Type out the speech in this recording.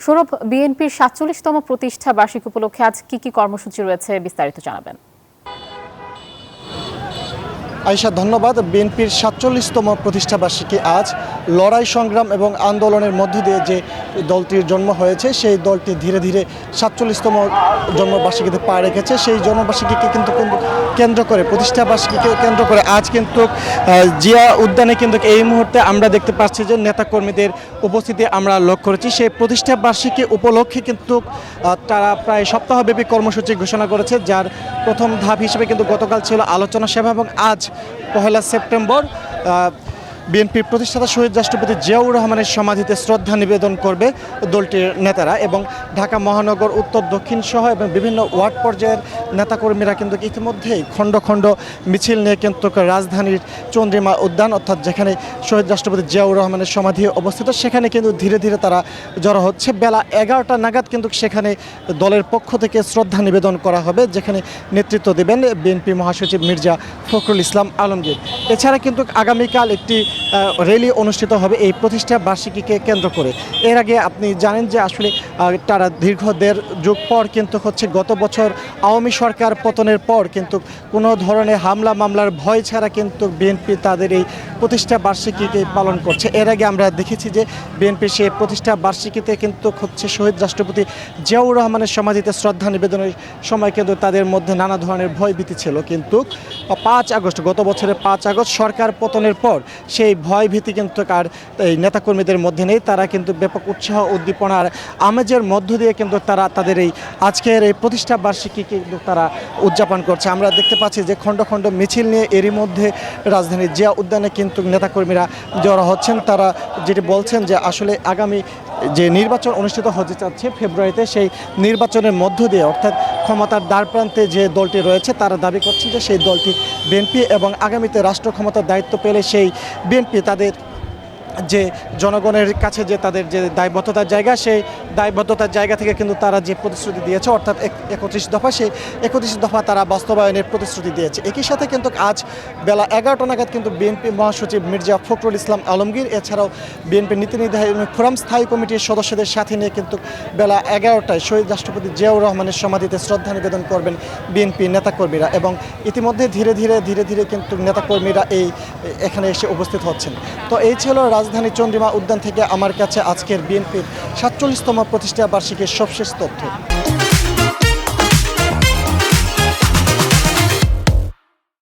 সৌরভ, বিএনপির ৪৭তম প্রতিষ্ঠা বার্ষিকী উপলক্ষে আজ কি কর্মসূচি রয়েছে বিস্তারিত জানাবেন। আয়েশা, ধন্যবাদ। বিএনপির ৪৭তম প্রতিষ্ঠাবার্ষিকী আজ লড়াই সংগ্রাম এবং আন্দোলনের মধ্য দিয়ে যে দলটির জন্ম হয়েছে, সেই দলটি ধীরে ধীরে ৪৭তম জন্মবার্ষিকীতে পা রেখেছে। সেই জন্মবার্ষিকীকে কিন্তু কেন্দ্র করে, প্রতিষ্ঠাবার্ষিকীকে কেন্দ্র করে আজ কিন্তু জিয়া উদ্যানে কিন্তু এই মুহূর্তে আমরা দেখতে পাচ্ছি যে নেতাকর্মীদের উপস্থিতি আমরা লক্ষ্য করেছি। সেই প্রতিষ্ঠাবার্ষিকী উপলক্ষে কিন্তু তারা প্রায় সপ্তাহব্যাপী কর্মসূচি ঘোষণা করেছে, যার প্রথম ধাপ হিসেবে কিন্তু গতকাল ছিল আলোচনা সভা এবং আজ ১ সেপ্টেম্বর বিএনপির প্রতিষ্ঠাতা শহীদ রাষ্ট্রপতি জিয়াউর রহমানের সমাধিতে শ্রদ্ধা নিবেদন করবে দলটির নেতারা। এবং ঢাকা মহানগর উত্তর দক্ষিণ সহ এবং বিভিন্ন ওয়ার্ড পর্যায়ের নেতাকর্মীরা কিন্তু ইতিমধ্যেই খণ্ড খণ্ড মিছিল নিয়ে কিন্তু রাজধানীর চন্দ্রিমা উদ্যান, অর্থাৎ যেখানে শহীদ রাষ্ট্রপতি জিয়াউর রহমানের সমাধি অবস্থিত, সেখানে কিন্তু ধীরে ধীরে তারা জড়ো হচ্ছে। বেলা ১১টা নাগাদ কিন্তু সেখানে দলের পক্ষ থেকে শ্রদ্ধা নিবেদন করা হবে, যেখানে নেতৃত্ব দেবেন বিএনপি মহাসচিব মির্জা ফখরুল ইসলাম আলমগীর। এছাড়া কিন্তু আগামীকাল একটি র্যালি অনুষ্ঠিত হবে এই প্রতিষ্ঠা বার্ষিকীকে কেন্দ্র করে। এর আগে আপনি জানেন যে আসলে তারা দীর্ঘ ১.৫ যুগ পর কিন্তু গত বছর আওয়ামী সরকার পতনের পর কিন্তু কোনো ধরনের হামলা মামলার ভয় ছাড়া কিন্তু বিএনপি তাদের এই প্রতিষ্ঠা বার্ষিকীকে পালন করছে। এর আগে আমরা দেখেছি যে বিএনপির সেই প্রতিষ্ঠা বার্ষিকীতে কিন্তু শহীদ রাষ্ট্রপতি জিয়াউর রহমানের সমাধিতে শ্রদ্ধা নিবেদনের সময় কিন্তু তাদের মধ্যে নানা ধরনের ভয় ভীতি ছিল। কিন্তু ৫ আগস্ট, গত বছরের ৫ আগস্ট সরকার পতনের পর সেই ভয় ভীতি কিন্তু আর এই নেতাকর্মীদের মধ্যে নেই। তারা কিন্তু ব্যাপক উৎসাহ উদ্দীপনার আমেজের মধ্য দিয়ে কিন্তু তারা তাদের এই আজকের এই প্রতিষ্ঠা বার্ষিকী কিন্তু তারা উদযাপন করছে। আমরা দেখতে পাচ্ছি যে খণ্ড খণ্ড মিছিল নিয়ে এরই মধ্যে রাজধানীর জিয়া উদ্যানে কিন্তু নেতাকর্মীরা জড়ো হচ্ছেন। তারা যেটি বলছেন যে আসলে আগামী যে নির্বাচন অনুষ্ঠিত হতে যাচ্ছে ফেব্রুয়ারিতে, সেই নির্বাচনের মধ্য দিয়ে অর্থাৎ ক্ষমতার দ্বারপ্রান্তে যে দলটি রয়েছে তারা দাবি করছেন যে সেই দলটি বিএনপি, এবং আগামীতে রাষ্ট্র ক্ষমতার দায়িত্ব পেলে সেই বিএনপি তাদের যে জনগণের কাছে যে তাদের যে দায়বদ্ধতার জায়গা, সেই দায়বদ্ধতার জায়গা থেকে কিন্তু তারা যে প্রতিশ্রুতি দিয়েছে অর্থাৎ ৩১ দফা, সেই ৩১ দফা তারা বাস্তবায়নের প্রতিশ্রুতি দিয়েছে। একই সাথে কিন্তু আজ বেলা ১১টা নাগাদ কিন্তু বিএনপি মহাসচিব মির্জা ফখরুল ইসলাম আলমগীর এছাড়াও বিএনপি নীতি নির্ধারণী ফোরাম স্থায়ী কমিটির সদস্যদের সাথে নিয়ে কিন্তু বেলা ১১টায় শহীদ রাষ্ট্রপতি জিয়াউর রহমানের সমাধিতে শ্রদ্ধা নিবেদন করবেন বিএনপি নেতাকর্মীরা। এবং ইতিমধ্যে ধীরে ধীরে কিন্তু নেতাকর্মীরা এখানে এসে উপস্থিত হচ্ছেন। তো এই ছিল রাজধানী চন্দ্রিমা উদ্যান থেকে আমার কাছে আজকের বিএনপির ৪৭তম প্রতিষ্ঠা বার্ষিকীর সবশেষ তথ্য।